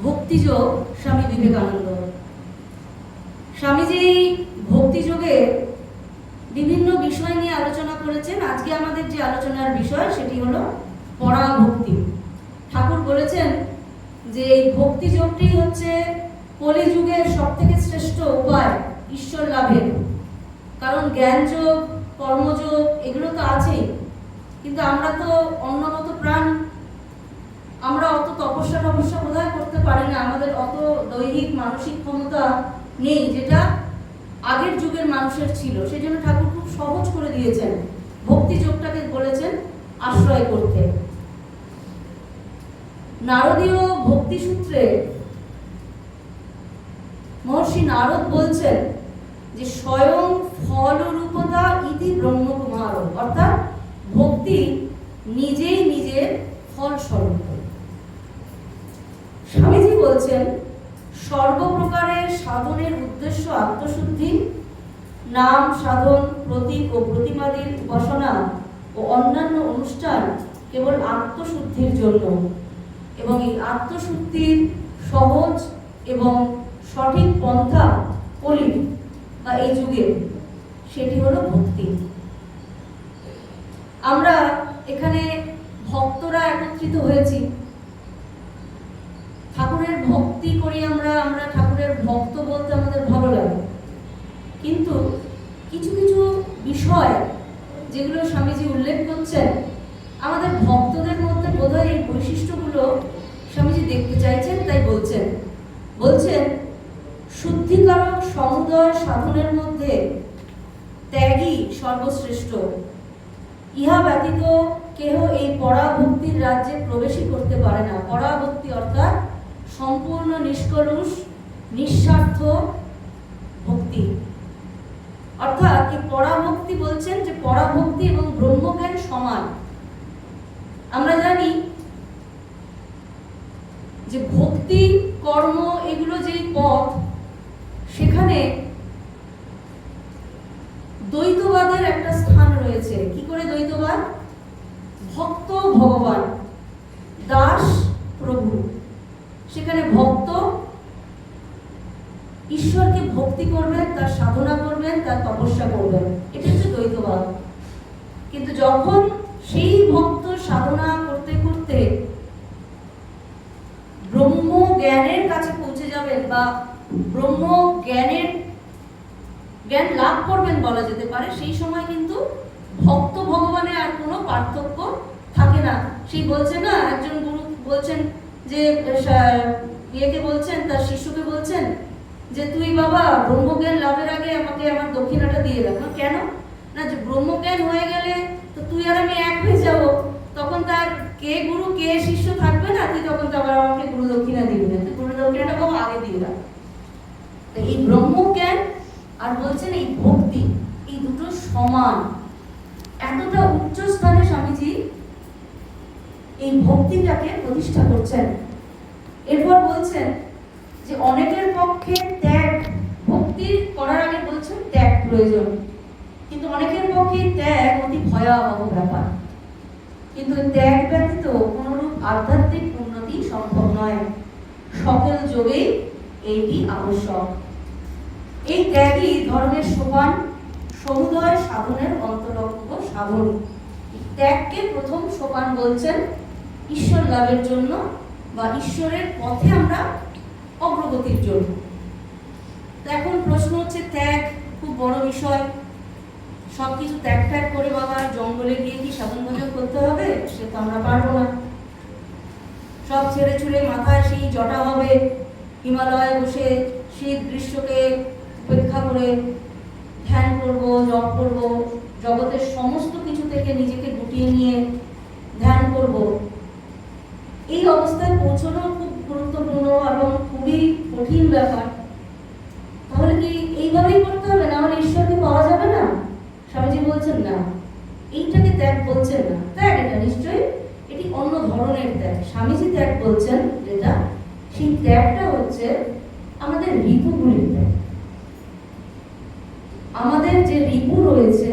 ভক্তিযোগ স্বামী বিবেকানন্দ। স্বামীজি ভক্তিযোগে বিভিন্ন বিষয় নিয়ে আলোচনা করেছেন। আজকে আমাদের যে আলোচনার বিষয় সেটি হলো পরাভক্তি। ঠাকুর বলেছেন যে এই ভক্তিযোগটি হচ্ছে কলিযুগের সবথেকে শ্রেষ্ঠ উপায় ঈশ্বর লাভের। কারণ জ্ঞানযোগ, কর্মযোগ এগুলো তো আছেই, কিন্তু আমরা তো অন্নগত প্রাণ, আমরা অত তপস্যা বোধহয় করতে পারি না, আমাদের অত দৈহিক মানসিক ক্ষমতা নেই যেটা আগের যুগের মানুষের ছিল। সেই জন্য ঠাকুর খুব সহজ করে দিয়েছেন, ভক্তিযোগটাকে বলেছেন আশ্রয় করতে। নারদীয় ভক্তি সূত্রে মহর্ষি নারদ বলছেন যে স্বয়ং ফলরূপতা ইতি ব্রহ্মকুমার, অর্থাৎ ভক্তি নিজেই নিজের ফলস্বরূপ। স্বামীজি বলছেন সর্বপ্রকারের সাধনের উদ্দেশ্য আত্মশুদ্ধি, নাম সাধন, প্রতীক ও প্রতিমাদির উপাসনা ও অন্যান্য অনুষ্ঠান কেবল আত্মশুদ্ধির জন্য, এবং এই আত্মশুদ্ধির সহজ এবং সঠিক পন্থা কলি বা এই যুগে সেটি হলো ভক্তি। আমরা এখানে ভক্তরা একত্রিত হয়েছি, ঠাকুরের ভক্তি করি আমরা ঠাকুরের ভক্ত বলতে আমাদের ভালো লাগে। কিন্তু কিছু কিছু বিষয় যেগুলো স্বামীজি উল্লেখ করছেন, আমাদের ভক্তদের মধ্যে বোধহয় এই বৈশিষ্ট্যগুলো স্বামীজি দেখতে চাইছেন, তাই বলছেন শুদ্ধিকারক সমুদয় সাধনের মধ্যে ত্যাগই সর্বশ্রেষ্ঠ। ইহা ব্যতীত কেহ এই পরাভক্তির রাজ্যে প্রবেশই করতে পারে না। পরাভক্তি অর্থাৎ সম্পূর্ণ নিষ্কলুষ নিঃস্বার্থ ভক্তি। অর্থাৎ এই পরাভক্তি বলছেন যে পরাভক্তি এবং ব্রহ্মজ্ঞান সমান। আমরা জানি যে ভক্তি কর্ম এগুলো যে পথ, সেখানে দ্বৈতবাদের একটা স্থান রয়েছে। কি করে দ্বৈতবাদ? ভক্ত ভগবান, দাস প্রভু। সেখানে ভক্ত ঈশ্বরকে ভক্তি করবেন, তার সাধনা করবেন, তার তপস্যা করবেন, এটা হচ্ছে দ্বৈতবাদ। কিন্তু যখন সেই ভক্ত সাধনা করতে করতে ব্রহ্ম জ্ঞানের কাছে পৌঁছে যাবেন বা ব্রহ্ম জ্ঞান লাভ করবেন বলা যেতে পারে, সেই সময় কিন্তু ভক্ত ভগবানের আর কোনো পার্থক্য থাকে না। সেই বলছে না, একজন গুরু বলছেন যে ইয়েকে বলছেন, তার শিষ্যকে বলছেন যে তুই বাবা ব্রহ্মজ্ঞান লাভের আগে আমাকে আমার দক্ষিণাটা দিয়ে রাখ। কেন না, যে ব্রহ্মজ্ঞান হয়ে গেলে তো তুই আর আমি এক হয়ে যাব, তখন তার কে গুরু কে শিষ্য থাকবে না, তুই তখন তো আবার আমাকে গুরু দক্ষিণা দিবি না, তুই গুরু দক্ষিণাটা বাবা আগে দিয়ে রাখ। এই ব্রহ্মজ্ঞান আর বলছেন এই ভক্তি, এই দুটো সমান। এতটা উচ্চ স্থানে স্বামীজি এই ভক্তিটাকে প্রতিষ্ঠা করছেন। এরপর বলছেন যে অনেকের পক্ষে ত্যাগ, ভক্তি করার আগে বলছেন ত্যাগ প্রয়োজন, কিন্তু অনেকের পক্ষে ত্যাগ অতি ভয়াবহ ব্যাপার। কিন্তু ত্যাগ ব্যতীত কোনরূপ আধ্যাত্মিক উন্নতি সম্ভব নয়। সকল যোগেই এইটি আবশ্যক। এই ত্যাগই ধর্মের সোপান, সমুদয় সাধনের অন্তরঙ্গ সাধন। ত্যাগকে প্রথম সোপান বলছেন ঈশ্বর লাভের জন্য বা ঈশ্বরের পথে আমরা অগ্রগতির জন্য। এখন প্রশ্ন হচ্ছে, ত্যাগ খুব বড় বিষয়, সবকিছু ত্যাগ করে বাবা জঙ্গলে গিয়ে কি সাধন ভজন করতে হবে? সে তো আমরা পারবো না। সব ছেড়ে ছুড়ে মাথায় সেই জটা হবে, হিমালয়ে বসে শীত গ্রীষ্মকে উপেক্ষা করে ধ্যান করব, জপ করব, জগতের সমস্ত কিছু থেকে নিজেকে গুটিয়ে নিয়ে ধ্যান করব। এই অবস্থায় পৌঁছানো খুব গুরুত্বপূর্ণ এবং খুবই কঠিন ব্যাপার। তাহলে কি এইভাবেই করতে হবে, না হলে ঈশ্বরকে পাওয়া যাবে না? স্বামীজি বলছেন না, এইটাকে ত্যাগ বলছেন না। ত্যাগ এটা নিশ্চয়ই, এটি অন্য ধরনের ত্যাগ। স্বামীজি ত্যাগ বলছেন যেটা, সেই ত্যাগটা হচ্ছে আমাদের রিপুগুলির ত্যাগ। আমাদের যে রিপু রয়েছে,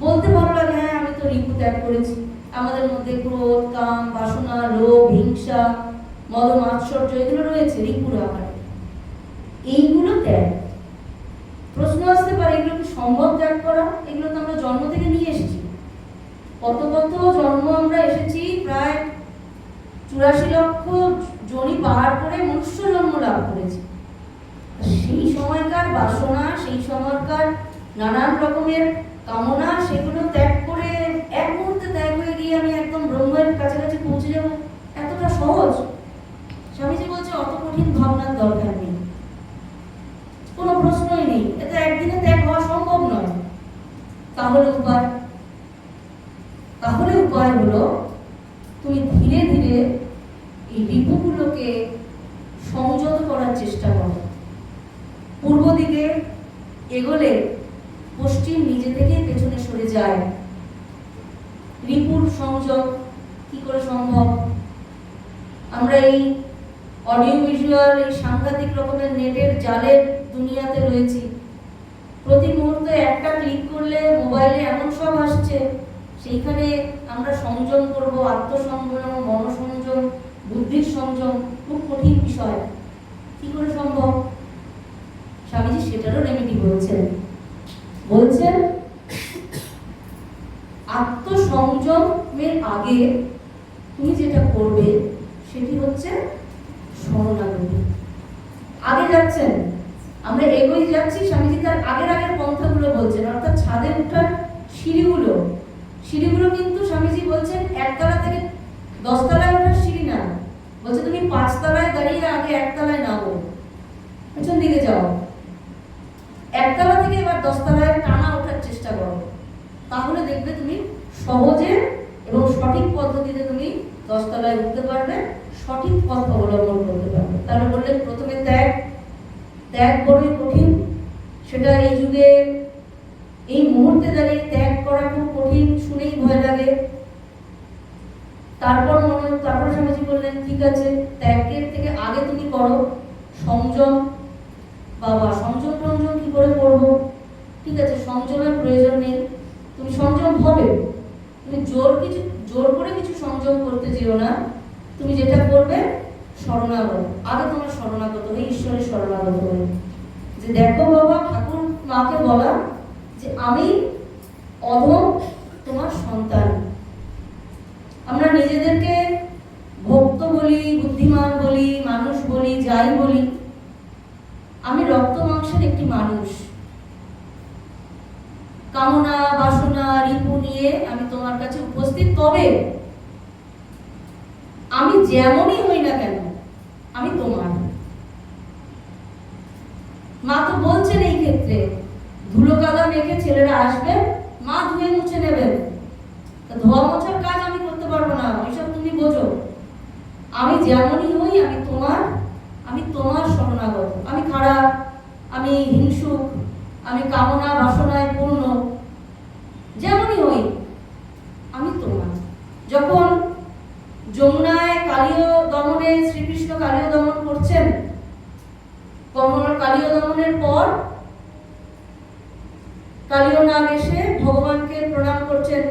বলতে ভালো লাগে হ্যাঁ আমি তো রিপু ত্যাগ করেছি। আমাদের মধ্যে ক্রোধ, কাম, বাসনা, লোভ, হিংসা মদ মাৎসর্য এগুলো রয়েছে রিপুর আকারে, এইগুলো ত্যাগ। প্রশ্ন আসতে পারে এগুলো কি সম্ভব ত্যাগ করা? এগুলো তো আমরা জন্ম থেকে নিয়ে এসেছি, কত কত জন্ম আমরা এসেছি, প্রায় 84 লক্ষ জনি পাহাড় করে মনুষ্য জন্ম লাভ করেছি। সেই সময়কার বাসনা, সেই সময়কার নানান রকমের কামনা, সেগুলো ত্যাগ করে এক মুহূর্তে ত্যাগ হয়ে গিয়ে আমি একদম ব্রহ্মের কাছাকাছি পৌঁছে যাব, এতটা সহজ? স্বামীজি বলছে অত কঠিন ভাবনার দরকার নেই, কোনো প্রশ্নই নেই, এতে একদিনে ত্যাগ হওয়া সম্ভব নয়। তাহলে উপায়? তাহলে উপায় হলো তুমি ধীরে ধীরে এই রিপুগুলোকে সংযত করার চেষ্টা করো। পূর্ব দিকে এগোলে পশ্চিম নিজে থেকে পেছনে সরে যায়। রিপুর সংযোগ কি করে সম্ভব? আমরা এই অডিও ভিজুয়াল, এই সাংঘাতিক রকমের নেটের জালের দুনিয়াতে রয়েছি। প্রতি মুহূর্তে একটা ক্লিক করলে মোবাইলে এমন সব আসছে, সেইখানে আমরা সংযম করব, আত্মসংযম, মনসংযম, বুদ্ধির সংযম, খুব কঠিন বিষয়। কি করে সম্ভব? স্বামীজি সেটারও রেমেডি বলছেন আত্মসংযমের আগে তুমি যেটা করবে সেটি হচ্ছে শরণাগতি। আগে যাচ্ছেন, আমরা এগোই যাচ্ছি, স্বামীজি তার আগের পন্থাগুলো বলছেন, অর্থাৎ ছাদে ওঠার সিঁড়িগুলো কিন্তু স্বামীজি বলছেন একতলা থেকে 10 তলায় ওঠার সিঁড়ি না, বলছে তুমি 5 তলায় দাঁড়িয়ে আগে 1 তলায় নামো, পেছন দিকে যাও, 1 তলা থেকে এবার 10 তলায় টানা ওঠার চেষ্টা করো, তাহলে দেখবে তুমি সহজে এবং সঠিক পদ্ধতিতে তুমি 10 তলায় উঠতে পারবে, সঠিক পথ অবলম্বন করতে পারবে। তাহলে বললেন প্রথমে ত্যাগ বড়ই কঠিন, সেটা এই যুগে এই মুহূর্তে দাঁড়িয়ে ত্যাগ করা খুব কঠিন, শুনেই ভয় লাগে। তারপর স্বামীজি বললেন ঠিক আছে, ত্যাগের থেকে আগে তুমি করো সংযম। বাবা সংযম কি করে করবো? ঠিক আছে, সংযমের প্রয়োজন নেই, তুমি সংযম হবে, তুমি জোর করে কিছু সংযম করতে যেও না। তুমি যেটা করবে শরণাগত, আগে তোমার শরণাগত হয়ে ঈশ্বরের শরণাগত হয়ে, যে দেখো বাবা, ঠাকুর মাকে বলা যে আমি অধম তোমার সন্তান। আমরা নিজেদেরকে ভক্ত বলি, বুদ্ধিমান বলি, মানুষ বলি, যাই বলি, আমি রক্ত মাংসের একটি মানুষ, কামনা বাসনা রিপু নিয়ে আমি তোমার কাছে উপস্থিত। তবে আমি যেমনই হই না কেন আমি তোমার। মা তো বলছেন এই ক্ষেত্রে ধুলো কাদা মেখে ছেলেরা আসবে, মা ধুয়ে মুছে নেবেন, ধোয়া মোছার কাজ আমি করতে পারবো না, ওইসব তুমি বোঝো। আমি যেমনই হই আমি তোমার শরণাগত। আমি খারাপ, আমি হিংসুক, আমি কামনা বাসনায় পূর্ণ, যেমনই হই আমি তোমার। যখন যমুনায় কালীয় দমনে শ্রীকৃষ্ণ কালীয় দমন করছেন, কালীয় দমনের পর কালীয় নাগ এসে ভগবানকে প্রণাম করছেন,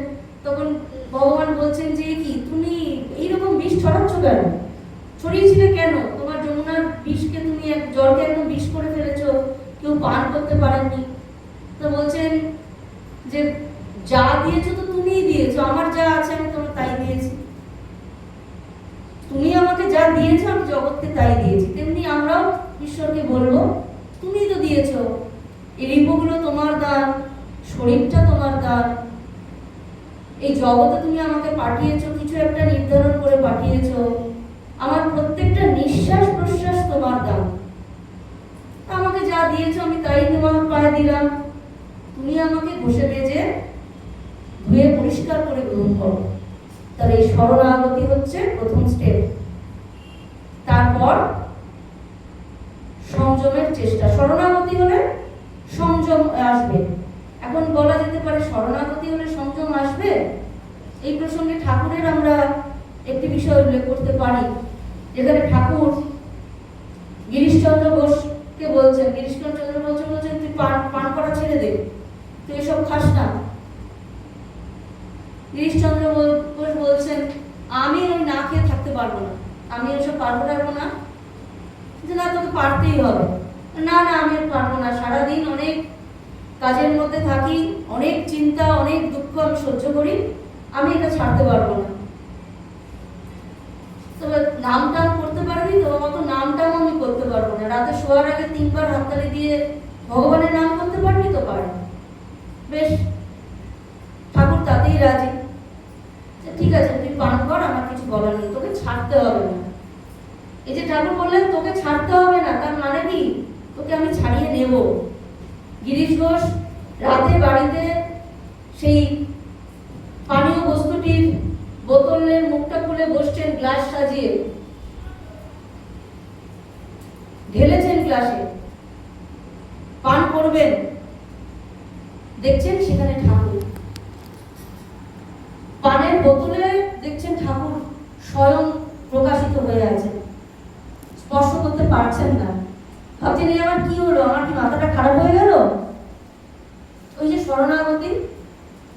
তখন ভগবান বলছেন যে কি তুমি এইরকম বিষ ছড়াচ্ছ কেন, ছড়িয়েছিলে কেন? তোমার যমুনার বিষকে তুমি জলকে একদম বিষ করে ফেলেছো, কেউ পান করতে পারেননি। তো বলছেন যে যা দিয়েছো তো তুমিই দিয়েছো, আমার যা আছে আমি তোমার তাই দিয়েছি, তুমি আমাকে যা দিয়েছো আমি জগৎকে তাই দিয়েছি। তেমনি আমরাও ঈশ্বরকে বলবো তুমি তো দিয়েছো, এই রিপুগুলো তোমার দান, শরীরটা তোমার দান, এই জগতে তুমি আমাকে পাঠিয়েছো, কিছু একটা নির্ধারণ করে পাঠিয়েছো, আমার প্রত্যেকটা নিঃশ্বাস প্রশ্বাস তোমার দান, আমাকে যা দিয়েছো আমি তাই তোমার পায়ে দিলাম, তুমি আমাকে ঘষে মেজে ধুয়ে পরিষ্কার করে গ্রহণ করো। তাহলে এই শরণাগতি হচ্ছে প্রথম স্টেপ। তারপর সংযমের চেষ্টা। শরণাগতি হলে সংযম আসবে। এখন বলা যেতে পারে শরণাগতি হলে সংযম আসবে। এই প্রসঙ্গে ঠাকুরের আমরা একটি বিষয় উল্লেখ করতে পারি, যেখানে ঠাকুর গিরিশচন্দ্র ঘোষকে বলছেন, গিরিশচন্দ্র ঘোষ বলছেন তুই পান করা ছেড়ে দে, তুই এসব খাস না। গিরিশচন্দ্র ঘোষ বলছেন আমি ওই না খেয়ে থাকতে পারবো না, আমি এসব পারবো না, যে না তোকে পারতেই হবে, না না আমি আর পারবো না, সারাদিন অনেক কাজের মধ্যে থাকি, অনেক চিন্তা অনেক দুঃখ আমি সহ্য করি, আমি এটা ছাড়তে পারবো না। তবে নাম টাম করতে পারবি তো? অত নাম টাম আমি করতে পারবো না, রাতে শোয়ার আগে 3 বার হাততালি দিয়ে ভগবানের নাম করতে পারবি তো? পারে। বেশ, ঠাকুর তাতেই রাজি। ঠিক আছে তুই পান কর, আমার কিছু বলার নেই, তোকে ছাড়তে হবে না। এই যে ঠাকুর বললেন তোকে ছাড়তে হবে না, তার মানে কি তোকে আমি ছাড়িয়ে নেব। গিরিশ ঘোষ রাতে বাড়িতে সেই পানীয় বস্তুটির বোতলের মুখটা খুলে বসছেন, গ্লাস সাজিয়ে ঢেলেছেন গ্লাসে, পান করবেন, দেখছেন সেখানে ঠাকুর। পানের বোতলে দেখছেন ঠাকুর স্বয়ং প্রকাশিত হয়ে আছে, স্পর্শ করতে পারছেন না। ভাবছেন এই আমার কি হলো, আমার কি মাথাটা খারাপ হয়ে গেল? ওই যে শরণাগতি,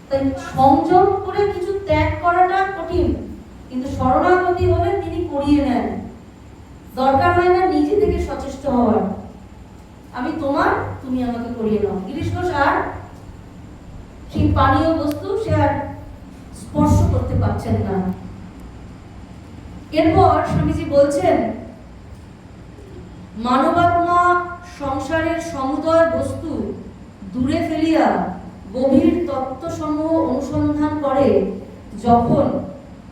তাই সংযম করে কিছু ত্যাগ করাটা কঠিন, কিন্তু শরণাগতি হলে তিনি করিয়ে নেন। দরকার হয় না নিজে থেকে সচেষ্ট হওয়ার, আমি তোমার, তুমি আমাকে করিয়ে নাও। গিরিশ ঘোষ আর সেই পানীয় বস্তু সে আর স্পর্শ করতে পারছেন না। এরপর স্বামীজি বলছেন, মানবাত্মা সংসারের সমুদয় বস্তু দূরে ফেলিয়া গভীর তত্ত্বসমূহ অনুসন্ধান করে যখন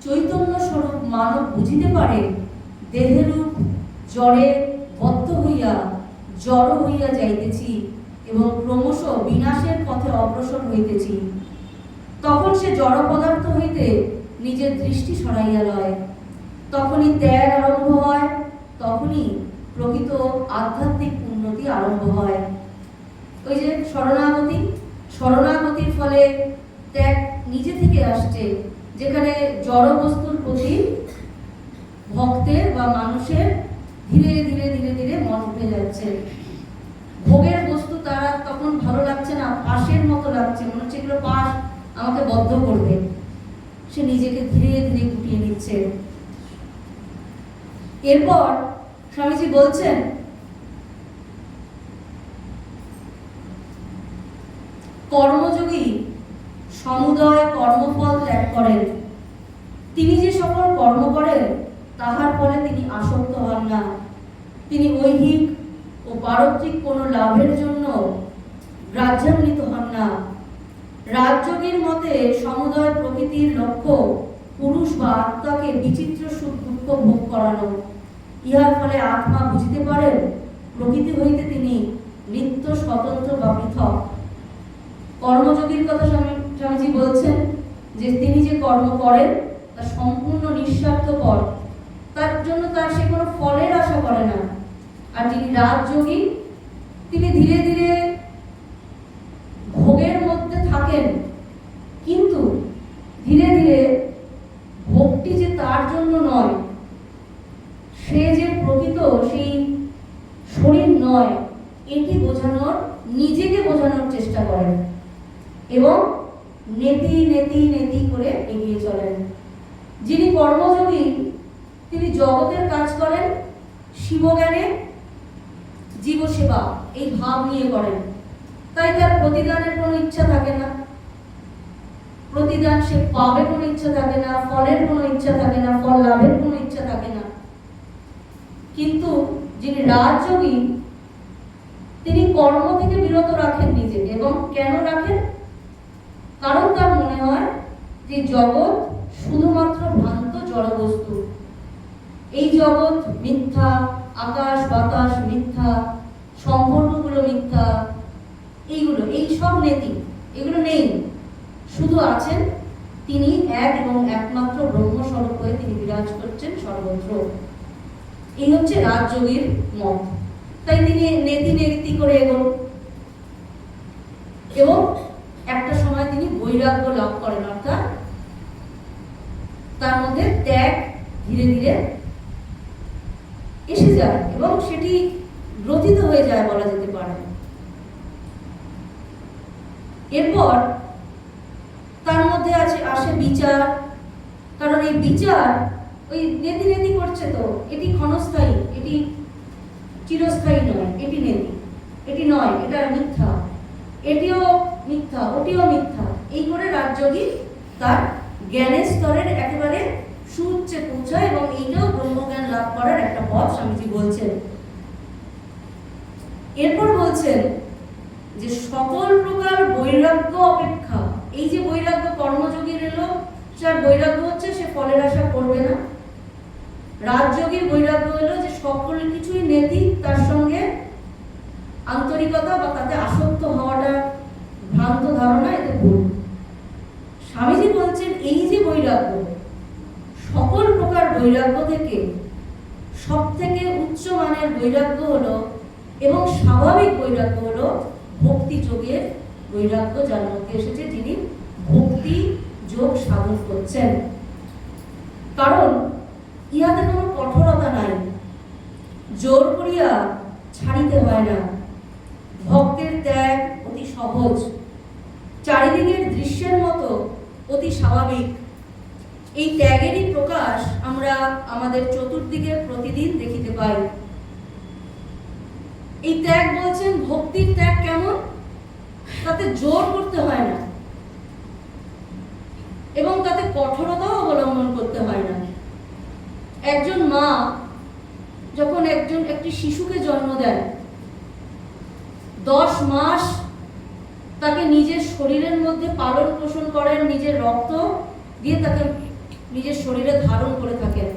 চৈতন্য স্বরূপ মানব বুঝিতে পারে, দেহেরূপ জড়ে বদ্ধ হইয়া জড় হইয়া যাইতেছি এবং ক্রমশ বিনাশের পথে অগ্রসর হইতেছি, তখন সে জড় পদার্থ হইতে নিজের দৃষ্টি সরাইয়া লয়। তখনই ত্যাগ আরম্ভ হয়, তখনই প্রকৃত আধ্যাত্মিক উন্নতি আরম্ভ হয়। ওই যে শরণাগতি, শরণাগতির ফলে ত্যাগ নিজে থেকে আসছে, যেখানে জড় বস্তুর প্রতি ভক্তের বা মানুষের ধীরে ধীরে ধীরে ধীরে মন উঠে যাচ্ছে। ভোগের বস্তু তারা তখন ভালো লাগছে না, পাশের মতো লাগছে, মনে হচ্ছে এগুলো পাশ আমাকে বদ্ধ করবে। সে নিজেকে ধীরে ধীরে গুটিয়ে নিচ্ছে। এরপর স্বামীজি বলছেন, কর্মযোগী সমুদয় কর্মফল ত্যাগ করেন। তিনি যে সকল কর্ম করেন তাহার ফলে তিনি আসক্ত হন না। তিনি ঐহিক ও পারত্রিক কোনো লাভের জন্য গ্রাহ্যান্বিত হন না। রাজযোগীর মতে সমুদয় প্রকৃতির লক্ষ্য পুরুষ বা আত্মাকে বিচিত্র সুখ দুঃখ ভোগ করানো। ইহার ফলে আত্মা বুঝিতে পারেন প্রকৃতি হইতে তিনি নিত্য স্বতন্ত্র বা পৃথক। কর্মযোগীর কথা স্বামীজি বলছেন যে তিনি যে কর্ম করেন তা সম্পূর্ণ নিঃস্বার্থপর, তার জন্য তার সে কোনো ফলের আশা করে না। আর যিনি রাজযোগী তিনি ধীরে ধীরে ভোগের মধ্যে থাকেন, কিন্তু ধীরে ধীরে ভোগটি যে তার জন্য নয়, সে যে প্রকৃত সেই শরীর নয়, এটি বোঝানোর, নিজেকে বোঝানোর চেষ্টা করেন এবং নেতি নেতি নেতি করে এগিয়ে চলেন। যিনি কর্মযোগী তিনি জগতের কাজ করেন শিবজ্ঞানে, জীবসেবা এই ভাব নিয়ে করেন। তাই তার প্রতিদানের কোনো ইচ্ছা থাকে না, প্রতিদান সে পাবে কোনো ইচ্ছা থাকে না, ফলের কোনো ইচ্ছা থাকে না, ফল লাভের কোনো ইচ্ছা থাকে না। কিন্তু যিনি রাজযোগী তিনি কর্ম থেকে বিরত রাখেন নিজেকে। এবং কেন রাখেন? কারণ তার মনে হয় যে জগৎ শুধুমাত্র ভ্রান্ত জড়বস্তু, এই জগৎ মিথ্যা, আকাশ বাতাস মিথ্যা, সম্পর্কগুলো মিথ্যা, এইগুলো, এই সব নেতি, এগুলো নেই। শুধু আছেন তিনি এক এবং একমাত্র ব্রহ্মস্বরূপ হয়ে তিনি বিরাজ করছেন সর্বত্র। এই হচ্ছে রাজযোগীর মত। তাই তিনি নেতি নেতি করে এগোন এবং একটা সময় তিনি বৈরাগ্য লাভ করেন, অর্থাৎ তার মধ্যে ত্যাগ ধীরে ধীরে এসে যায় এবং সেটি গ্রথিত হয়ে যায় বলা যেতে পারে। এরপর তার মধ্যে আসে বিচার, কারণ এই বিচার ওই নেতি নেতি করছে তো, এটি ক্ষণস্থায়ী, এটি চিরস্থায়ী নয়, এটি নেতি, এটি নয়, এটা মিথ্যা, এটিও মিথ্যা, ওটিও মিথ্যা, এই করে রাজযোগী তার জ্ঞানের স্তরের একেবারে সুউচ্চে পৌঁছায় এবং এইটাও ব্রহ্মজ্ঞান লাভ করার একটা পথ স্বামীজি বলছেন। এরপর বলছেন যে সকল প্রকার বৈরাগ্য অপেক্ষা, এই যে বৈরাগ্য কর্মযোগীর এলো, যার বৈরাগ্য হচ্ছে সে ফলের আশা করবে না। রাজযোগীর বৈরাগ্য হলো যে সকল কিছুই নেতি, তার সঙ্গে আন্তরিকতা বা তাতে আসক্ত হওয়াটা ভ্রান্ত ধারণা, এতে ভুল। স্বামীজি বলছেন এই যে বৈরাগ্য, সকল প্রকার বৈরাগ্য থেকে সব থেকে উচ্চ মানের বৈরাগ্য হলো এবং স্বাভাবিক বৈরাগ্য হলো ভক্তি যোগের বৈরাগ্য, যার মধ্যে এসেছে যিনি ভক্তি যোগ সাধন করছেন। কারণ ইহাতে কোনো কঠোরতা নাই, জোর করিয়া ছাড়িতে হয় না, ভক্তের ত্যাগ অতি সহজ, চারিদিকের দৃশ্যের মতো অতি স্বাভাবিক। এই ত্যাগেরই প্রকাশ আমরা আমাদের চতুর্দিকে প্রতিদিন দেখিতে পাই। এই ত্যাগ বলছেন ভক্তির ত্যাগ কেমন, তাতে জোর করতে হয় না এবং তাতে কঠোরতাও অবলম্বন করতে হয় না। একজন মা যখন একটি শিশুকে জন্ম দেয়, 10 মাস তাকে নিজের শরীরের মধ্যে পালন পোষণ করেন, নিজের রক্ত দিয়ে তাকে নিজের শরীরে ধারণ করে থাকেন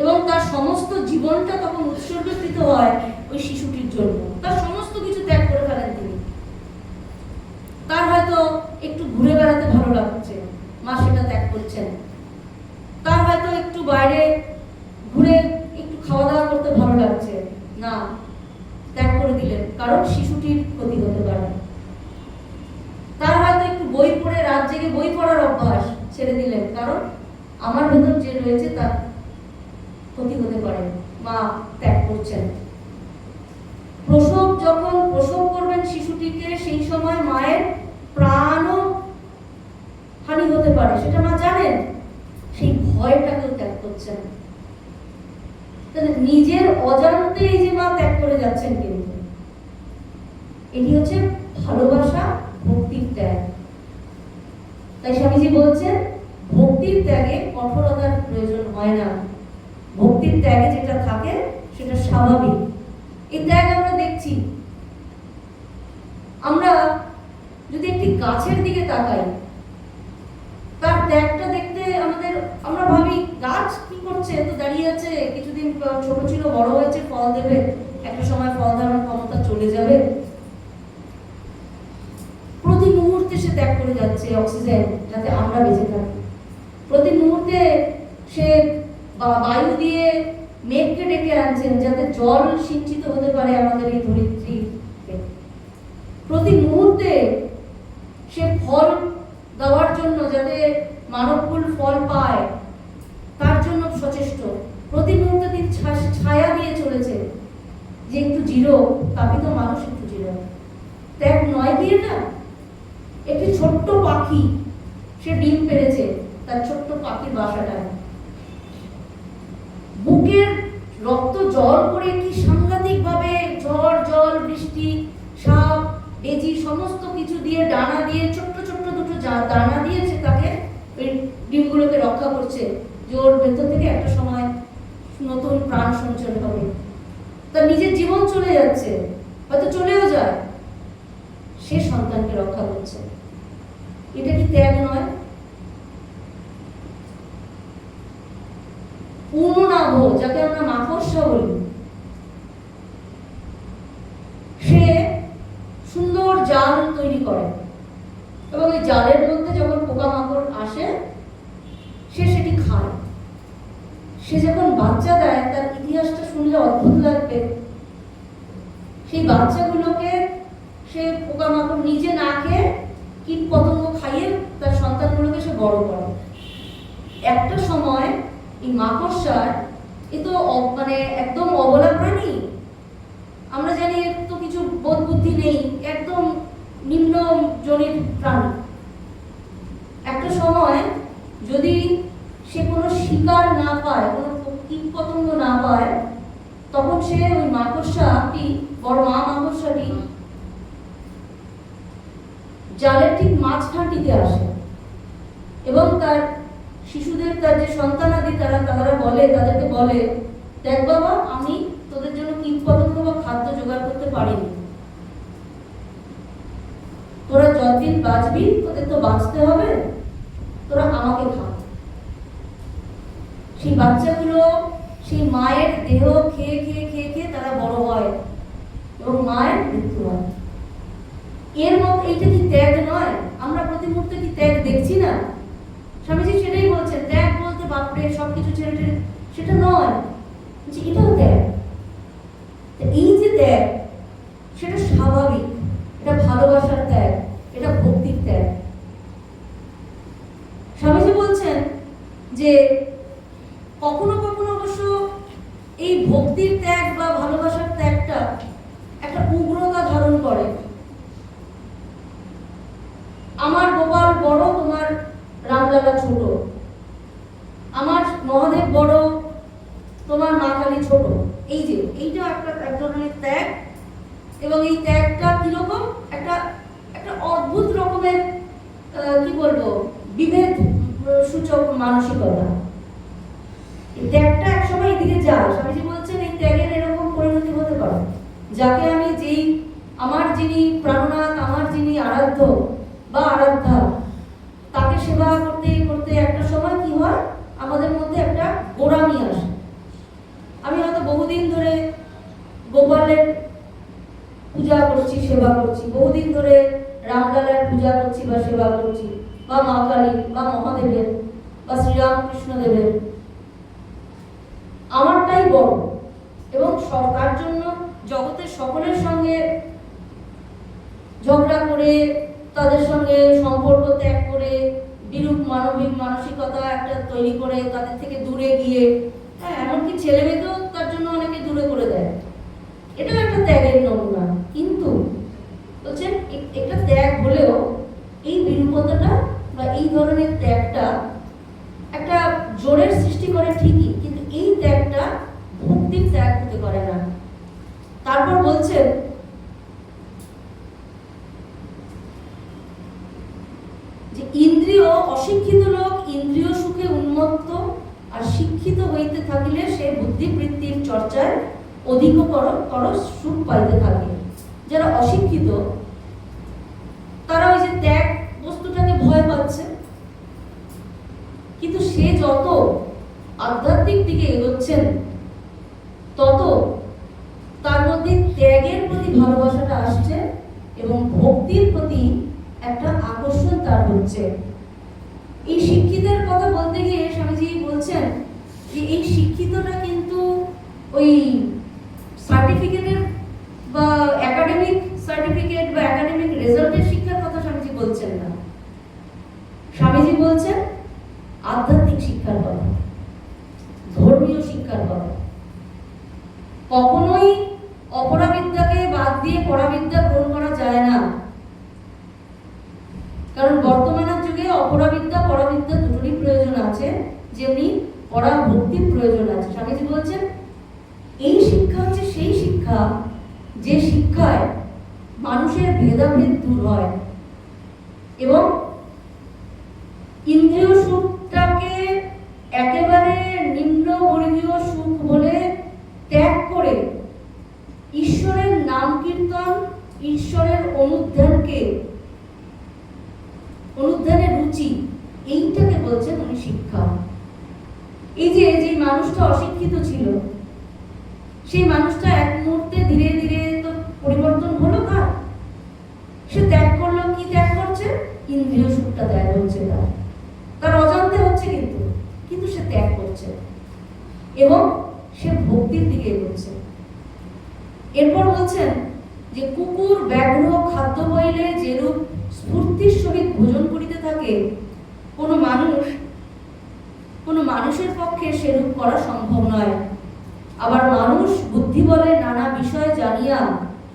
এবং তার সমস্ত জীবনটা তখন উৎসর্গকৃত হয় ওই শিশুটির জন্য। তার সমস্ত কিছু ত্যাগ করে ফেলেন তিনি। তার হয়তো একটু ঘুরে বেড়াতে ভালো লাগছে, মা সেটা ত্যাগ করছেন। তার হয়তো একটু বাইরে ঘুরে একটু খাওয়া দাওয়া করতে ভালো লাগছে, না, ত্যাগ করে দিলেন, কারণ শিশুটির ক্ষতি হতে পারে। তার হয়তো একটু বই পড়ে রাত জেগে বই পড়ার অভ্যাস ছেড়ে দিলেন, কারণ আমার ভেতর যে রয়েছে তার ক্ষতি হতে পারে, মা ত্যাগ করছেন। যখন প্রসব করবেন শিশুটিকে, সেই সময় মায়ের প্রাণও হানি হতে পারে, সেটা মা জানেন, সেই ভয়টাকেও ত্যাগ করছেন। নিজের অজান্তে এই যে মা ত্যাগ করে যাচ্ছেন, কিন্তু এটি হচ্ছে ভালোবাসা, ভক্তির ত্যাগ। তাই স্বামীজি বলছেন ভক্তির ত্যাগে কঠোরতার প্রয়োজন হয় না, ভক্তির ত্যাগে যেটা থাকে সেটা স্বাভাবিক। এই ত্যাগ আমরা দেখছি। আমরা যদি একটি গাছের দিকে তাকাই, তার ত্যাগটা দেখতে আমরা ভাবি গাছ কি করছে, তো দাঁড়িয়ে আছে, কিছুদিন ছোট ছিল, বড় হয়েছে, ফল দেবে, একটা সময় ফল ধারণ ক্ষমতা চলে যাবে। প্রতি মুহূর্তে সে ত্যাগ করে যাচ্ছে অক্সিজেন, যাতে আমরা বেঁচে থাকি। প্রতি মুহূর্তে সে বায়ু দিয়ে মেঘকে ডেকে আনছেন, যাতে জল সিঞ্চিত হতে পারে আমাদের এই ধরিত্রীতে। প্রতি মুহূর্তে সে ফল দেওয়ার জন্য, যাতে মানবকুল ফল পায়, তার জন্য সচেষ্ট। প্রতি মুহূর্তে তিনি ছায়া দিয়ে চলেছে, যে একটু জিরো, তাপিত মানুষ একটু জিরো। ত্যাগ নয় কি এটা? একটি ছোট্ট পাখি, সে ডিম পেড়েছে তার ছোট্ট পাখির বাসাটায়, বুকের রক্ত জল করে কি সাংঘাতিক ভাবে ঝড়, জল, বৃষ্টি, সাপ, ডেজি সমস্ত কিছু দিয়ে, ডানা দিয়ে, ছোট্ট ছোট্ট দুটো দানা দিয়েছে তাকে, ওই ডিমগুলোকে রক্ষা করছে, যে ওর ভেতর থেকে একটা সময় নতুন প্রাণ সঞ্চার হবে। তার নিজের জীবন চলে যাচ্ছে, হয়তো চলেও যায়, সে সন্তানকে রক্ষা করছে। এটা কি ত্যাগ নয়? পূর্ণনাভ, যাকে আমরা মাকড়সা বলি, সে সুন্দর জাল তৈরি করে এবং এই জালের মধ্যে যখন পোকামাকড় আসে, সে সেটি খায়। সে যখন বাচ্চা দেয়, তার ইতিহাসটা শুনলে অদ্ভুত লাগবে। সেই বাচ্চাগুলোকে সে পোকামাকড় নিজে না খেয়ে কীট পতঙ্গ খাইয়ে তার সন্তানগুলোকে সে বড় করে। একটা সময় এই মাকড়সার, এ তো একদম অবলা প্রাণী, আমরা জানি এর তো কিছু বোধ বুদ্ধি নেই, একদম নিম্ন জনির প্রাণী। একটা সময় যদি সে কোনো শিকার না পায়, কোনো কীট পতঙ্গ না পায়, তখন সে ওই মাকড়সাটি, বড় মা মাকড়সাটি জালের ঠিক মাঝখানটিতে আসে এবং তার শিশুদের, তার যে সন্তানাদি তারা বলে, তাদেরকে বলে, দেখ বাবা, আমি তোদের জন্য কীট পতঙ্গ বা খাদ্য জোগাড় করতে পারিনি, তোরা যতদিন বাঁচবি, তোদের তো বাঁচতে হবে, তোরা আমাকে খা। সেই বাচ্চাগুলো সেই মায়ের দেহ খেয়ে খেয়ে খেয়ে খেয়ে তারা বড় হয় এবং মায়ের মৃত্যু হয়। এর মত এইটা কি ত্যাগ নয়? আমরা প্রতি মুহূর্তে কি ত্যাগ দেখছি না? স্বামীজি সেটাই বলছেন, ত্যাগ বলতে বাপরে সবকিছু ছেড়ে, সেটা নয়, যে এটাও ত্যাগ। এই যে ত্যাগ, সেটা স্বাভাবিক, এটা ভালোবাসার ত্যাগ, এটা ভক্তির ত্যাগ। স্বামীজি বলছেন যে কখনো কখনো অবশ্য এই ভক্তির ত্যাগ বা ভালোবাসার ত্যাগটা একটা উগ্রতা ধারণ করে। আমার গোপাল বড়, তোমার রামলালা ছোট, আমার মহাদেব বড়, তোমার মা কালী ছোট। এই যে এইটা একটা এক ধরনের ত্যাগ, এবং এই ত্যাগটা কিরকম, একটা একটা অদ্ভুত রকমের কি বলবো, বিভেদ সূচক মানসিকতা। এই ত্যাগটা একসময় এদিকে যায়। স্বামীজি বলছেন এই ত্যাগের এরকম পরিণতি হতে পারে, যাকে আমি যেই, আমার যিনি প্রাণনাথ, আমার যিনি আরাধ্য বা আরাধ্যা, তাকে সেবা করতে করতে একটা সময় কি হয়, আমাদের মধ্যে একটা গোড়ামি আসে। আমি হয়তো বহুদিন ধরে গোপালের পূজা করছি, সেবা করছি, বহুদিন ধরে রামলালার পূজা করছি বা সেবা করছি, বা মা কালী বা মহাদেবের বা শ্রীরামকৃষ্ণদেবের, আমারটাই বড়, এবং তার জন্য জগতের সকলের সঙ্গে ঝগড়া করে, তাদের সঙ্গে সম্পর্ক ত্যাগ করে, বিরূপ মানবিক মানসিকতা একটা তৈরি করে, তাদের থেকে দূরে গিয়ে, হ্যাঁ, এমনকি ছেলে মেয়েকেও তার জন্য অনেকে দূরে করে দেয়। এটাও একটা ত্যাগের নমুনা। কিন্তু বলছেন একটা ত্যাগ হলেও এই বিরূপতাটা বা এই ধরনের ত্যাগটা একটা জোরের সৃষ্টি করে ঠিকই, কিন্তু এই ত্যাগটা ভক্তির ত্যাগ হতে পারে না। তারপর বলছেন যে ইন্দ্রিয়, অশিক্ষিত লোক ইন্দ্রিয় সুখে উন্মত্ত, আর শিক্ষিত হইতে থাকিলে সে বুদ্ধিবৃত্তির চর্চায় অধিকতর সুখ পাইতে থাকে। যারা অশিক্ষিত, তারা ওই যে ত্যাগ বস্তুটাকে ভয় পাচ্ছে, কিন্তু সে যত আধ্যাত্মিক দিকে এগোচ্ছেন, তত তার মধ্যে ত্যাগের প্রতি ভালোবাসাটা আসছে এবং ভক্তির প্রতি একটা আকর্ষণ তার হচ্ছে। এই শিক্ষিতের কথা বলতে গিয়ে স্বামীজি বলছেন যে এই শিক্ষিতটা কিন্তু ওই সার্টিফিকেটের বা একাডেমিক সার্টিফিকেট বা একাডেমিক রেজাল্টের শিক্ষার কথা স্বামীজি বলছেন না। স্বামীজি বলছেন আধ্যাত্মিক শিক্ষার কথা, ধর্মীয় শিক্ষার কথা। কখনোই অপরাবিদ্যাকে বাদ দিয়ে পরাবিদ্যা গ্রহণ করা যায় না, কারণ বর্তমানের যুগে অপরাবিদ্যা পরাবিদ্যা দুটোরই প্রয়োজন আছে, যেমনি পরা ভক্তির প্রয়োজন আছে। স্বামীজি বলছেন এই শিক্ষা হচ্ছে সেই শিক্ষা যে শিক্ষায় মানুষের ভেদাভেদ দূর হয় এবং ইন্দ্রিয় সুখটাকে একেবারে নিম্নবর্গীয় সুখ বলে ত্যাগ করে ঈশ্বরের নাম কীর্তন, ঈশ্বরের অনুধ্যানের রুচি, এইটাকে বলছেন উনি শিক্ষা। এই যে মানুষটা অশিক্ষিত ছিল, সেই মানুষটা এক মুহূর্তে ধীরে ধীরে তো পরিবর্তন হলো, সে ত্যাগ করলো। কি ত্যাগ করছে? ইন্দ্রিয় সুখটা ত্যাগ হচ্ছে, তার অজান্তে হচ্ছে, কিন্তু সে ত্যাগ করছে এবং সে ভক্তির দিকে এগোচ্ছে। এরপর বলছেন যে কুকুর ব্যাঘ্র খাদ্য পাইলে যেরূপ স্ফূর্তির সহিত ভোজন করিতে থাকে, কোনো মানুষের পক্ষে সেরূপ করা সম্ভব নয়। আবার মানুষ বুদ্ধি বলে নানা বিষয় জানিয়া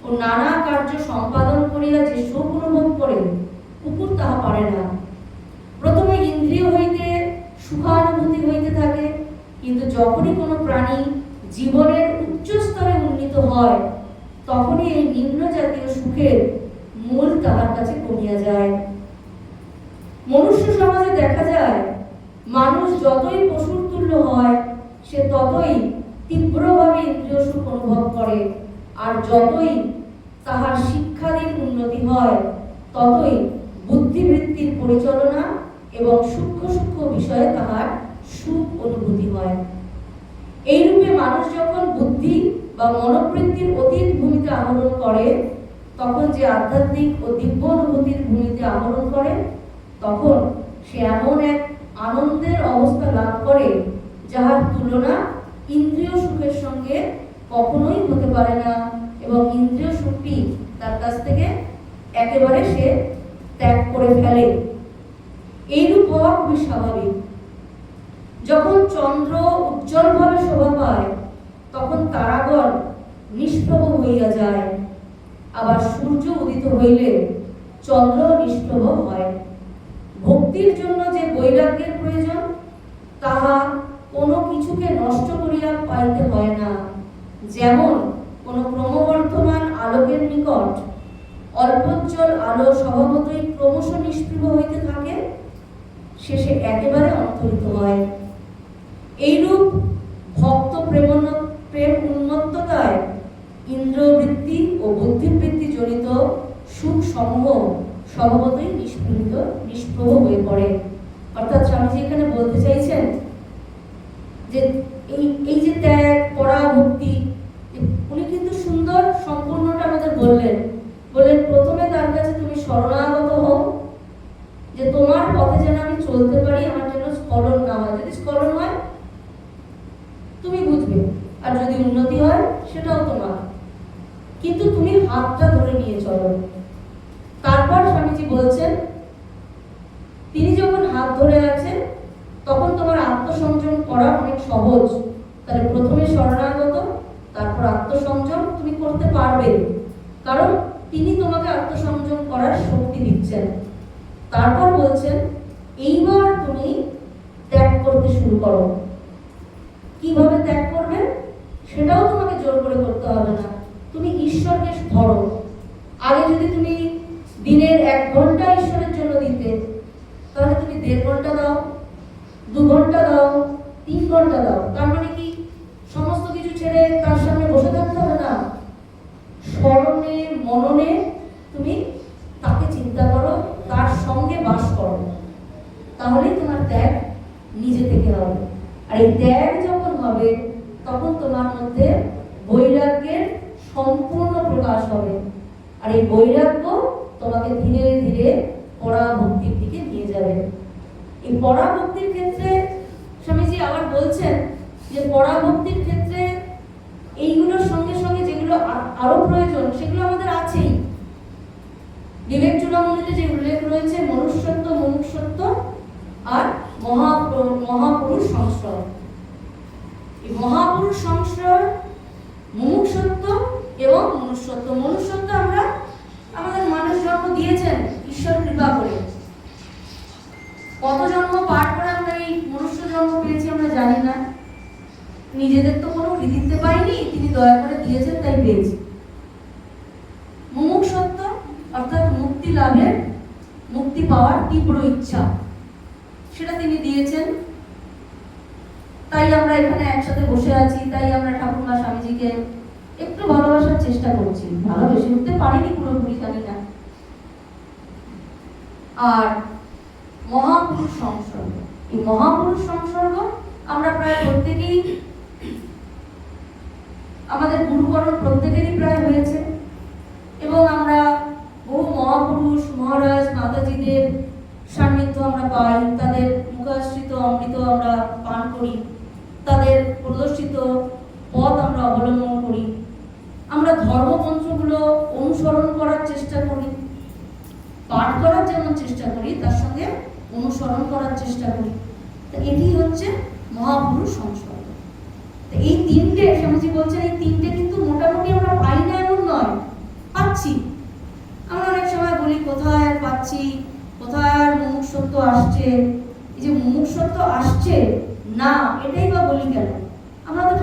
ও নানা কার্য সম্পাদন করিয়া যে সুখ অনুভব করে, কুকুর তাহা পারে না। প্রথমে ইন্দ্রিয় হইতে সুখানুভূতি হইতে থাকে, কিন্তু যখনই কোনো প্রাণী জীবনের উচ্চ স্তরে উন্নীত হয়, তখনই এই নিম্ন জাতীয় সুখের মূল তাহার কাছে কমিয়া যায়। মনুষ্য সমাজে দেখা যায়, মানুষ যতই পশুর তুল্য হয়, সে ততই তীব্রভাবে ইন্দ্রিয় সুখ অনুভব করে, আর যতই তাহার শিক্ষাদীর উন্নতি হয়, ততই বুদ্ধিবৃত্তির পরিচালনা এবং সূক্ষ্ম সূক্ষ্ম বিষয়ে তাহার সুখ অনুভূতি হয়। এইরূপে মানুষ যখন বুদ্ধি বা মনোবৃত্তির অতীত ভূমিতে আহরণ করে, তখন যে আধ্যাত্মিক ও দিব্য অনুভূতির ভূমিতে আহরণ করে, তখন সে এমন এক আনন্দের অবস্থা লাভ করে, যাহার তুলনা ইন্দ্রিয় সুখের সঙ্গে কখনোই হতে পারে না, এবং ইন্দ্রিয় সুখটি তার কাছ থেকে একেবারে সে ত্যাগ করে ফেলে। এইরূপ হওয়া খুবই স্বাভাবিক। যখন চন্দ্র উজ্জ্বলভাবে শোভা পায়, তখন তারাগণ নিষ্প্রভ হইয়া যায়, আবার সূর্য উদিত হইলে চন্দ্র নিষ্প্রভ হয়। ভক্তির জন্য যে বৈরাগ্যের প্রয়োজন, তাহা কোনো কিছুকে নষ্ট করিয়া পাইতে হয় না। যেমন কোনো ক্রমবর্ধমান আলোকের নিকট অল্পোজ্জ্বল আলো স্বভাবতই ক্রমশ নিষ্প্রভ হইতে থাকে, শেষে একেবারে অন্তরিত হয়। এইরূপ ভক্ত প্রেম উন্মত্ততায় ইন্দ্রবৃত্তি ও বুদ্ধিবৃত্তি জনিত সুখ সমূহ স্বভাবতই নিষ্প্রভ হয়ে পড়ে। অর্থাৎ স্বামীজি এখানে বলতে চাইছেন যে এই যে ত্যাগ, পরাভক্তি, উনি কিন্তু সুন্দর সম্পূর্ণটা আমাদের বললেন। প্রথমে তার কাছে তুমি শরণাগত হও, যে তোমার পথে যেন আমি চলতে পারি, আমার যেন স্খলন না হয়। যদি স্খলন হয় তুমি বুঝবে, আর যদি উন্নতি হয় সেটাও তোমার, কিন্তু তুমি হাতটা ধরে নিয়ে চলো। তারপর স্বামীজি বলছেন, তিনি যখন হাত ধরে আছেন, তখন তোমার আত্মসংযম করা অনেক সহজ। তাহলে প্রথমে শরণাগত, তারপর আত্মসংযম তুমি করতে পারবে, কারণ তিনি তোমাকে আত্মসংযম করার শক্তি দিচ্ছেন। তারপর বলছেন, এইবার তুমি ত্যাগ করতে শুরু করো। কিভাবে ত্যাগ করবে সেটাও তোমাকে জোর করে করতে হবে না, তুমি ঈশ্বরকে ধরো। আগে যদি তুমি দিনের 1 ঘন্টা ঈশ্বরের জন্য দিতে, তাহলে তুমি 1.5 ঘন্টা দাও, 2 ঘন্টা দাও, 3 ঘন্টা দাও। তার মানে কি সমস্ত কিছু ছেড়ে তার সামনে বসে থাকতে হবে না। স্মরণে মননে তুমি তাকে চিন্তা করো, তার সঙ্গে বাস করো, তাহলেই তোমার ত্যাগ নিজে থেকে হবে। আর এই ত্যাগ যখন হবে, তখন তোমার মধ্যে বৈরাগ্যের সম্পূর্ণ প্রকাশ হবে। আর এই বৈরাগ্য তোমাকে ধীরে ধীরে পরাভক্তির দিকে নিয়ে যাবে। এই পরাভক্তির ক্ষেত্রে স্বামীজি আবার বলছেন যে পরাভক্তির ক্ষেত্রে এইগুলোর সঙ্গে সঙ্গে যেগুলো আরো প্রয়োজন, সেগুলো আমাদের আছেই। বিবেক চূড়ামণিতে যে উল্লেখ রয়েছে, মনুষ্যত্ব, মুমুক্ষুত্ব আর মহাপুরুষ সংস্রয়। এই মহাপুরুষ সংস্রয়, মুমুক্ষুত্ব এবং মনুষ্যত্ব। মনুষ্যত্ব আমরা আমাদের মানুষ জন্ম দিয়েছেন ঈশ্বর কৃপা করে। কত জন্ম পার করে আমরা এই মনুষ্য জন্ম পেয়েছি আমরা জানি না। নিজেদের তো কোনো কৃতিত্ব পাইনি, তিনি দয়া করে দিয়েছেন, তাই পেয়েছি। মুমুক্ষুত্ব অর্থাৎ মুক্তি লাভের, মুক্তি পাওয়ার তীব্র ইচ্ছা, সেটা তিনি দিয়েছেন। তাই আমরা এখানে একসাথে বসে আছি, তাই আমরা ঠাকুরমা স্বামীজিকে একটু ভালোবাসার চেষ্টা করছি। ভালোবেসে উঠতে পারিনি পুরোপুরি, জানি না। আর মহাপুরুষ সংসর্গ, এই মহাপুরুষ সংসর্গ আমরা প্রায় প্রত্যেকেই, আমাদের গুরুকরণ প্রত্যেকেরই প্রায় হয়েছে, এবং আমরা বহু মহাপুরুষ মহারাজ মাতাজিদের সান্নিধ্য আমরা পাই, তাদের মুখাশ্রিত অমৃত আমরা পান করি, তাদের প্রদর্শিত পথ আমরা অবলম্বন করি। আমরা ধর্মমন্ত্রগুলো অনুসরণ করার চেষ্টা করি, পাঠ করার যেমন চেষ্টা করি, তার সঙ্গে অনুসরণ করার চেষ্টা করি। এটি হচ্ছে মহাপুরুষ সংসর্গ। এই তিনটে স্বামীজি বলছেন, এই তিনটে কিন্তু মোটামুটি আমরা পাই না এমন নয়, পাচ্ছি। আমরা অনেক সময় বলি কোথায় আর পাচ্ছি, কোথায় আর মুমুক্ষুত্ব আসছে। এই যে মুমুক্ষুত্ব আসছে, না, এটাই বা বলি কেন? আমরা তো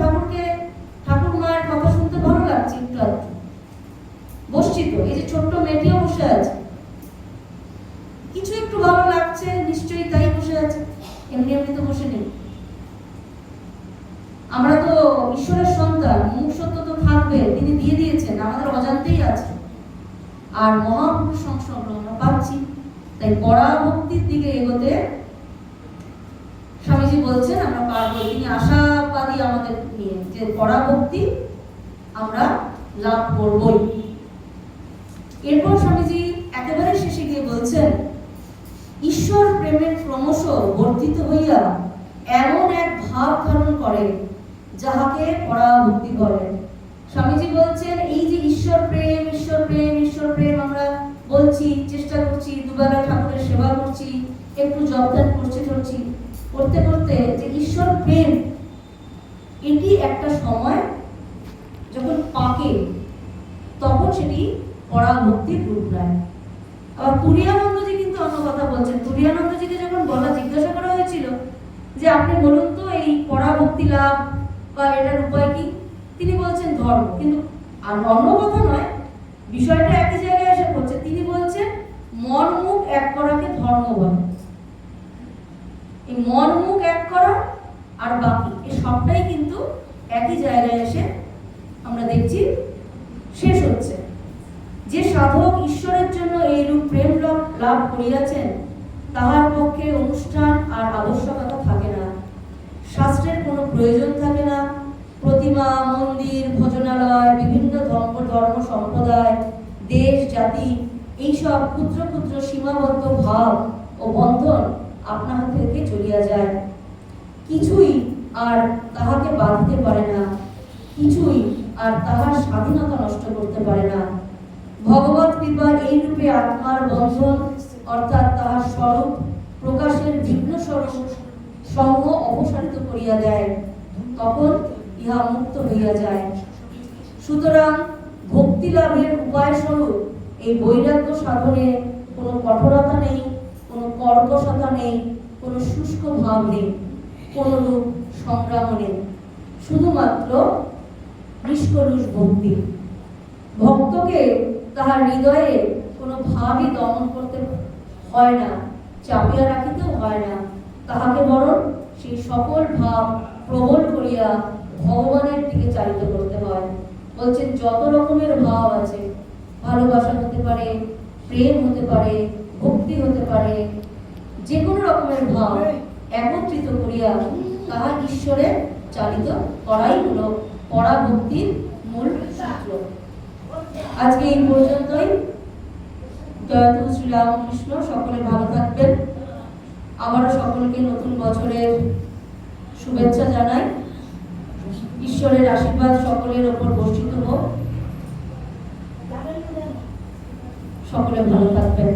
ঠাকুর মায়ের কথা শুনতে ভালো লাগছে, একটু আধটু বসছি তো, এই যে ছোট্ট মেয়েটিও বসে আছে, কিছু একটু ভালো লাগছে নিশ্চয়ই, তাই বসে আছে, এমনি এমনি তো বসে নেই। আমরা তো ঈশ্বরের সন্তান, মুখ সত্য তো থাকবে, তিনি দিয়ে দিয়েছেন, আমাদের অজান্তেই আছে, আর মহাপুরুষ সংসর্গ আমরা পাচ্ছি। তাই পরাভক্তির দিকে এগোতে স্বামীজি বলছেন আমরা পারবো, তিনি আশাবাদী আমাদের নিয়ে, যে পরাভক্তি আমরা লাভ করবই। এরপর স্বামীজি একেবারে শেষে গিয়ে বলছেন, ঈশ্বর প্রেমের ক্রমশ বর্ধিত হইয়া এমন এক ভাব ধারণ করে যাহাকে পরাভক্তি বলে। স্বামীজি বলছেন এই যে ঈশ্বর প্রেম, ঈশ্বর প্রেম, ঈশ্বর প্রেম আমরা বলছি, চেষ্টা করছি, দুবেলা ঠাকুরের সেবা করছি, একটু জপদান করছি করতে করতে যে ঈশ্বর প্রেম, এটি একটা সময় যখন পাকে তখন সেটি পরাভক্তির রূপ নেয়। আবার তুরীয়ানন্দজি কিন্তু অন্য কথা বলছেন। তুরীয়ানন্দজিকে যখন জিজ্ঞাসা করা হয়েছিল যে আপনি বলুন তো এই পরাভক্তি লাভ বা এটার উপায় কি, তিনি বলছেন ধর্ম, কিন্তু আর অন্য কথা নয়, বিষয়টা একই জায়গায় এসে পড়ছে। তিনি বলছেন মন মুখ এক করাকে ধর্ম বলে। এই মন মুখ এক করা আর বাকি এই সবটাই কিন্তু একই জায়গায় এসে আমরা দেখছি শেষ হচ্ছে। যে সাধক ঈশ্বরের জন্য এইরূপ প্রেম লাভ করিয়াছেন তাহার পক্ষে অনুষ্ঠান আর আবশ্যকতা থাকে না, শাস্ত্রের কোনো প্রয়োজন থাকে না, প্রতিমা, মন্দির, ভজনালয়, বিভিন্ন ধর্ম সম্প্রদায়, দেশ, জাতি, এইসব ক্ষুদ্র ক্ষুদ্র সীমাবদ্ধ ভাব ও বন্ধন আপনা হাত থেকে চলিয়া যায়। কিছুই আর তাহাকে বাঁধিতে পারে না, কিছুই আর তাহার স্বাধীনতা নষ্ট করতে পারে না। ভগবত কৃপার এই রূপে আত্মার বন্ধন অর্থাৎ তাহার স্বরূপ প্রকাশের ভিন্ন স্বরূপ সঙ্গ অপসারিত করিয়া দেয়, তখন ইহা মুক্ত হইয়া যায়। সুতরাং ভক্তি লাভের উপায় স্বরূপ এই বৈরাগ্য সাধনে কোনো কঠোরতা নেই, কোনো কর্কশতা নেই, কোনো শুষ্ক ভাব নেই, কোনো রূপ সংগ্রাম নেই, শুধুমাত্র নিষ্কলুষ ভক্তি। ভক্তকে তাহার হৃদয়ে কোনো ভাবই দমন করতে হয় না, চাপিয়া রাখিতেও হয় না, তাহাকে বরং সেই সকল ভাব প্রবল করিয়া ভগবানের দিকে চালিত করতে হয়। বলছেন যত রকমের ভাব আছে, ভালোবাসা হতে পারে, প্রেম হতে পারে, ভক্তি হতে পারে, যে কোনো রকমের ভাব একত্রিত করিয়া তাহা ঈশ্বরে চালিত করাই হলো পরাভক্তির মূল সূত্র। আজকে এই পর্যন্তই। জয়তু শ্রীরামকৃষ্ণ। সকলে ভালো থাকবেন। আবারও সকলকে নতুন বছরের শুভেচ্ছা জানাই। ঈশ্বরের আশীর্বাদ সকলের ওপর বর্ষিত হোক। সকলে ভালো থাকবেন।